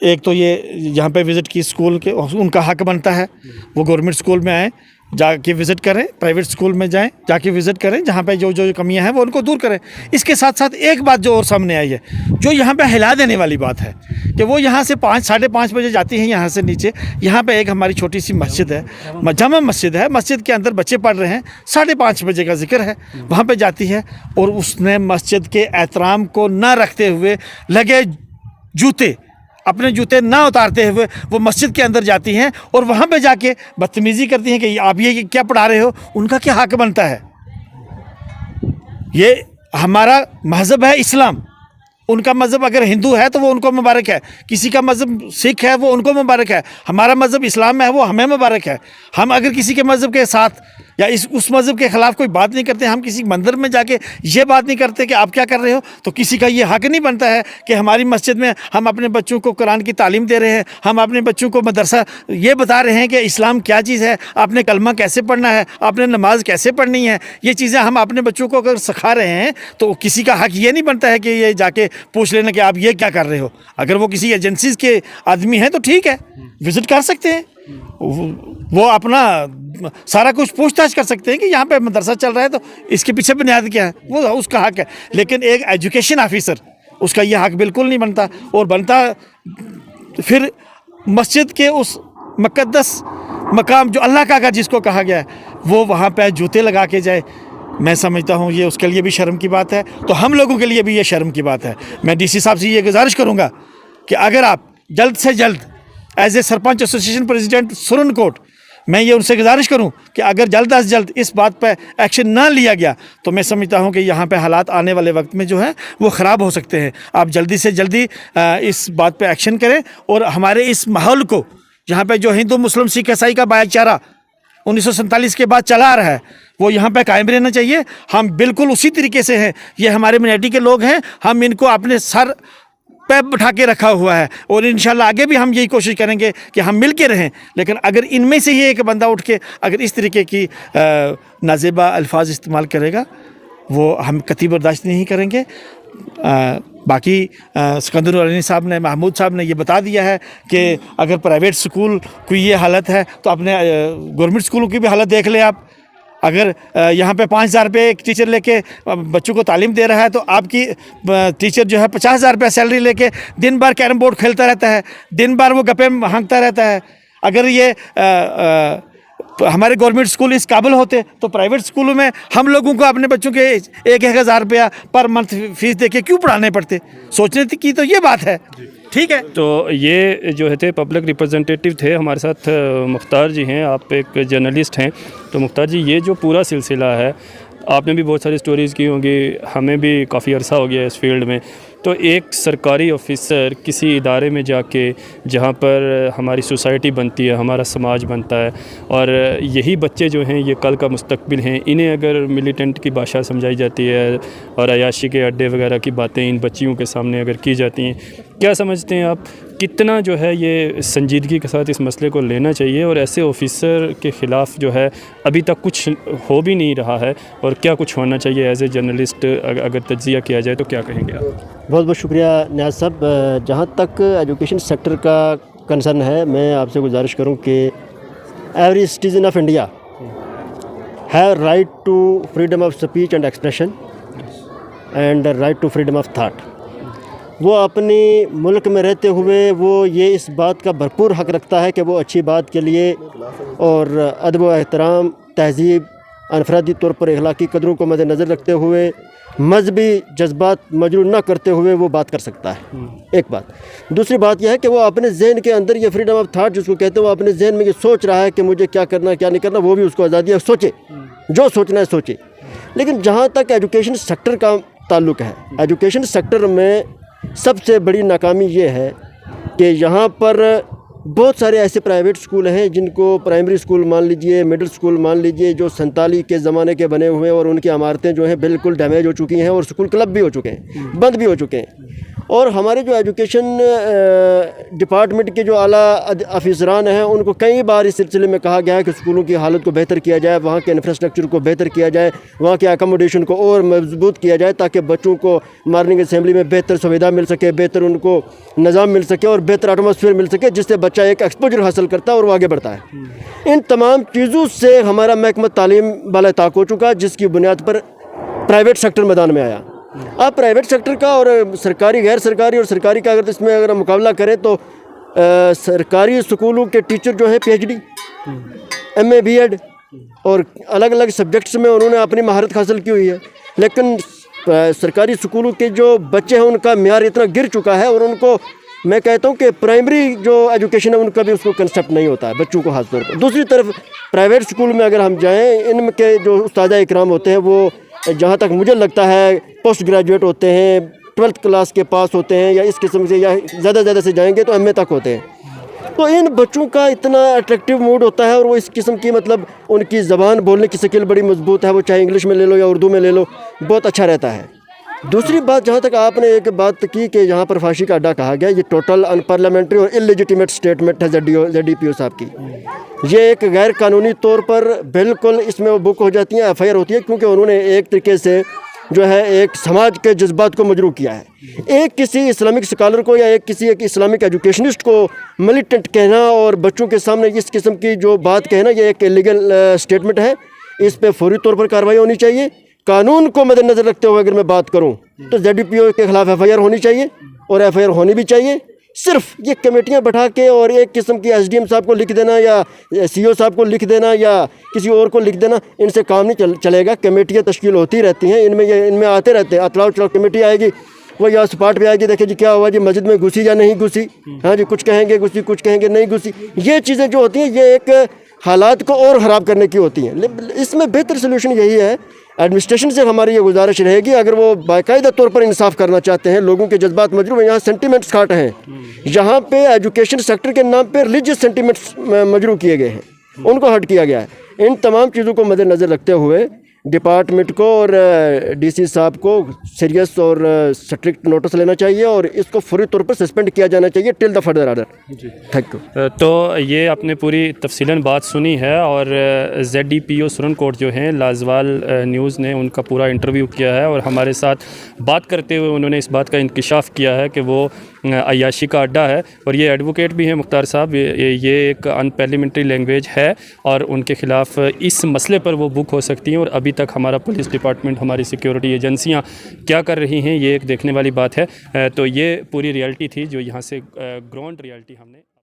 एक तो ये यहाँ पे विज़िट की स्कूल के उनका हक बनता है, वो गवर्नमेंट स्कूल में आए, जाके विज़िट करें, प्राइवेट स्कूल में जाएं, जाके विज़िट करें, जहाँ पे जो जो कमियां हैं वो उनको दूर करें। इसके साथ साथ एक बात जो और सामने आई है, जो यहाँ पे हिला देने वाली बात है कि वो यहाँ से 5-5:30 बजे जाती हैं यहाँ से नीचे। यहाँ पे एक हमारी छोटी सी मस्जिद है, जामा मस्जिद है, मस्जिद के अंदर बच्चे पढ़ रहे हैं, 5:30 बजे का जिक्र है, वहाँ पर जाती है और उसने मस्जिद के एहतराम को न रखते हुए लगे जूते, अपने जूते ना उतारते हुए वो मस्जिद के अंदर जाती हैं और वहाँ पे जाके बदतमीज़ी करती हैं कि आप ये क्या पढ़ा रहे हो। उनका क्या हक बनता है? ये हमारा मज़हब है इस्लाम, उनका मज़हब अगर हिंदू है तो वो उनको मुबारक है, किसी का मज़हब सिख है वो उनको मुबारक है, हमारा मज़हब इस्लाम है वो हमें मुबारक है। हम अगर किसी के मज़हब के साथ या उस मज़हब के ख़िलाफ़ कोई बात नहीं करते, हम किसी मंदिर में जाके ये बात नहीं करते कि आप क्या कर रहे हो, तो किसी का ये हक नहीं बनता है कि हमारी मस्जिद में हम अपने बच्चों को कुरान की तालीम दे रहे हैं, हम अपने बच्चों को मदरसा ये बता रहे हैं कि इस्लाम क्या चीज़ है, आपने कलमा कैसे पढ़ना है, आपने नमाज कैसे पढ़नी है, ये चीज़ें हम अपने बच्चों को अगर सिखा रहे हैं तो किसी का हक ये नहीं बनता है कि ये जाके पूछ लेना कि आप ये क्या कर रहे हो। अगर वो किसी एजेंसीज़ के आदमी हैं तो ठीक है, विज़िट कर सकते हैं, वो अपना सारा कुछ पूछताछ कर सकते हैं कि यहाँ पे मदरसा चल रहा है तो इसके पीछे बुनियाद क्या है, वो उसका हक है। लेकिन एक एजुकेशन ऑफिसर उसका ये हक बिल्कुल नहीं बनता। और बनता फिर मस्जिद के उस मुक़द्दस मकाम जो अल्लाह का जिसको कहा गया है, वो वहाँ पे जूते लगा के जाए, मैं समझता हूँ ये उसके लिए भी शर्म की बात है, तो हम लोगों के लिए भी ये शर्म की बात है। मैं DC साहब से ये गुजारिश करूँगा कि अगर आप जल्द से जल्द as a sarpanch association president Surankote, मैं ये उनसे गुजारिश करूं कि अगर जल्द अज जल्द इस बात पर एक्शन ना लिया गया तो मैं समझता हूं कि यहाँ पे हालात आने वाले वक्त में जो है वो ख़राब हो सकते हैं। आप जल्दी से जल्दी इस बात पे एक्शन करें और हमारे इस माहौल को, यहाँ पे जो हिंदू मुस्लिम सिख ईसाई का भाईचारा 1947 के बाद चला आ रहा है, वो यहाँ पे कायम रहना चाहिए। हम बिल्कुल उसी तरीके से हैं, ये हमारे मिnority के लोग हैं, हम इनको अपने सर पे बिठा के रखा हुआ है और इंशाल्लाह आगे भी हम यही कोशिश करेंगे कि हम मिल के रहें। लेकिन अगर इनमें से ही एक बंदा उठ के अगर इस तरीके की नाजेबा अल्फाज इस्तेमाल करेगा, वो हम कतई बर्दाश्त नहीं करेंगे। बाकी सिकंदर अली साहब ने, महमूद साहब ने ये बता दिया है कि अगर प्राइवेट स्कूल की ये हालत है तो अपने गवर्नमेंट स्कूलों की भी हालत देख लें आप। अगर यहाँ पे 5,000 रुपये एक टीचर लेके बच्चों को तालीम दे रहा है तो आपकी टीचर जो है 50,000 रुपये सैलरी लेके दिन भर कैरम बोर्ड खेलता रहता है, दिन भर वो गप्पे हाँकता रहता है। अगर ये हमारे गवर्नमेंट स्कूल इस काबिल होते तो प्राइवेट स्कूलों में हम लोगों को अपने बच्चों के 1,000 रुपया पर मंथ फीस दे के क्यों पढ़ाने पड़ते? सोचने की तो ये बात है। ठीक है, तो ये जो है थे पब्लिक रिप्रेजेंटेटिव थे, हमारे साथ मुख्तार जी हैं, आप एक जर्नलिस्ट हैं। तो मुख्तार जी, ये जो पूरा सिलसिला है, आपने भी बहुत सारी स्टोरीज़ की होंगी, हमें भी काफ़ी अरसा हो गया इस फील्ड में, तो एक सरकारी ऑफिसर किसी इदारे में जाके जहाँ पर हमारी सोसाइटी बनती है, हमारा समाज बनता है, और यही बच्चे जो हैं ये कल का मुस्तकबिल हैं, इन्हें अगर मिलिटेंट की भाषा समझाई जाती है और अयाशी के अड्डे वगैरह की बातें इन बच्चियों के सामने अगर की जाती हैं, क्या समझते हैं आप कितना जो है ये संजीदगी के साथ इस मसले को लेना चाहिए, और ऐसे ऑफिसर के ख़िलाफ़ जो है अभी तक कुछ हो भी नहीं रहा है, और क्या कुछ होना चाहिए एज ए जर्नलिस्ट अगर तज्जिया किया जाए तो क्या कहेंगे आप? बहुत बहुत शुक्रिया नियाज़ साहब। जहाँ तक एजुकेशन सेक्टर का कंसर्न है, मैं आपसे गुजारिश करूँ कि every citizen of India have right to freedom of speech and expression and right to freedom of thought. वो अपनी मुल्क में रहते हुए वो ये इस बात का भरपूर हक़ रखता है कि वो अच्छी बात के लिए और अदब व एहतराम, तहज़ीब, अनफरादी तौर पर अखलाकी कदरों को मद्देनज़र रखते हुए मजहबी जज्बात मजरूह न करते हुए वो बात कर सकता है। एक बात। दूसरी बात यह है कि वो अपने जहन के अंदर ये फ्रीडम ऑफ थाट जिसको कहते हैं, वो अपने जहन में ये सोच रहा है कि मुझे क्या करना क्या नहीं करना, वो भी उसको आज़ादी है, सोचे जो सोचना है सोचे। लेकिन जहाँ तक एजुकेशन सेक्टर का ताल्लुक़ है, एजुकेशन सेक्टर में सबसे बड़ी नाकामी ये है कि यहाँ पर बहुत सारे ऐसे प्राइवेट स्कूल हैं जिनको प्राइमरी स्कूल मान लीजिए, मिडिल स्कूल मान लीजिए, जो 47 के ज़माने के बने हुए हैं, और उनकी इमारतें जो हैं बिल्कुल डैमेज हो चुकी हैं, और स्कूल क्लब भी हो चुके हैं, बंद भी हो चुके हैं। और हमारे जो एजुकेशन डिपार्टमेंट के जो आला अफसरान हैं, उनको कई बार इस सिलसिले में कहा गया है कि स्कूलों की हालत को बेहतर किया जाए, वहाँ के इंफ्रास्ट्रक्चर को बेहतर किया जाए, वहाँ के अकोमोडेशन को और मजबूत किया जाए, ताकि बच्चों को मॉर्निंग असेंबली में बेहतर सुविधा मिल सके, बेहतर उनको निज़ाम मिल सके और बेहतर एटमॉस्फेयर मिल सके, जिससे बच्चा एक एक्सपोजर हासिल करता है और वो आगे बढ़ता है। इन तमाम चीज़ों से हमारा महकमा तालीम बालाताक हो चुका, जिसकी बुनियाद पर प्राइवेट सेक्टर मैदान में आया। आप प्राइवेट सेक्टर का और सरकारी, गैर सरकारी और सरकारी का अगर इसमें अगर हम मुकाबला करें तो सरकारी स्कूलों के टीचर जो हैं PhD, MA BEd और अलग अलग सब्जेक्ट्स में उन्होंने अपनी महारत हासिल की हुई है। लेकिन सरकारी स्कूलों के जो बच्चे हैं उनका म्यार इतना गिर चुका है, और उनको मैं कहता हूँ कि प्राइमरी जो एजुकेशन है उनका भी उसको कंसेप्ट नहीं होता है बच्चों को खास तौर पर। दूसरी तरफ प्राइवेट स्कूल में अगर हम जाएँ, इनके जो उस्ताद इकराम होते हैं वो जहाँ तक मुझे लगता है पोस्ट ग्रेजुएट होते हैं, 12th क्लास के पास होते हैं, या इस किस्म से, या ज़्यादा से जाएंगे तो MA तक होते हैं। तो इन बच्चों का इतना अट्रैक्टिव मूड होता है, और वो इस किस्म की मतलब उनकी ज़बान बोलने की स्किल बड़ी मजबूत है, वो चाहे इंग्लिश में ले लो या उर्दू में ले लो, बहुत अच्छा रहता है। दूसरी बात, जहाँ तक आपने एक बात की कि यहाँ पर फांसी का अड्डा कहा गया, ये टोटल अनपार्लियामेंट्री और इलेजिटिमेट स्टेटमेंट है ZDPO साहब की। ये एक गैर कानूनी तौर पर बिल्कुल इसमें वो बुक हो जाती हैं, FIR होती है, क्योंकि उन्होंने एक तरीके से जो है एक समाज के जज्बात को मजरूह किया है। एक किसी इस्लामिक स्कॉलर को या एक इस्लामिक एजुकेशनिस्ट को मिलिटेंट कहना और बच्चों के सामने इस किस्म की जो बात कहना, ये एक इलीगल स्टेटमेंट है। इस पर फौरी तौर पर कार्रवाई होनी चाहिए। कानून को मद्देनज़र रखते हुए अगर मैं बात करूं तो ZDPO के ख़िलाफ़ FIR होनी चाहिए, और FIR होनी भी चाहिए। सिर्फ ये कमेटियां बैठा के और एक किस्म की SDM साहब को लिख देना या CO साहब को लिख देना या किसी और को लिख देना, इनसे काम नहीं चलेगा। कमेटियां तश्कील होती रहती हैं, इनमें आते रहते हैं। अतलाव चलाव कमेटी आएगी, वो यहाँ स्पॉट पे आएगी, देखिए जी क्या हुआ जी, मस्जिद में घुसी या नहीं घुसी, हाँ जी कुछ कहेंगे घुसी, कुछ कहेंगे नहीं घुसी। ये चीज़ें जो होती हैं ये एक हालात को और ख़राब करने की होती हैं। इसमें बेहतर सोल्यूशन यही है, एडमिनिस्ट्रेशन से हमारी ये गुजारिश रहेगी, अगर वो बाकायदा तौर पर इंसाफ करना चाहते हैं, लोगों के जज्बात मजरूह हैं, यहाँ सेंटिमेंट्स खाट हैं, यहाँ पे एजुकेशन सेक्टर के नाम पे रिलीजियस सेंटिमेंट्स मजरूह किए गए हैं, उनको हट किया गया है। इन तमाम चीज़ों को मद्देनज़र रखते हुए डिपार्टमेंट को और DC साहब को सीरियस और स्ट्रिक्ट नोटिस लेना चाहिए, और इसको फौरी तौर पर सस्पेंड किया जाना चाहिए till the further order. Thank you. तो ये आपने पूरी तफसीलन बात सुनी है, और ZDPO सुरनकोट जो हैं लाजवाल न्यूज़ ने उनका पूरा इंटरव्यू किया है, और हमारे साथ बात करते हुए उन्होंने इस बात का इंकिशाफ किया है कि वो अय्याशी का अड्डा है। और ये एडवोकेट भी हैं मुख्तार साहब, ये एक अनपार्लियामेंट्री लैंग्वेज है, और उनके ख़िलाफ़ इस मसले पर वो बुक हो सकती हैं। और अभी तक हमारा पुलिस डिपार्टमेंट, हमारी सिक्योरिटी एजेंसियां क्या कर रही हैं, ये एक देखने वाली बात है। तो ये पूरी रियलिटी थी जो यहाँ से ग्राउंड रियलिटी हमने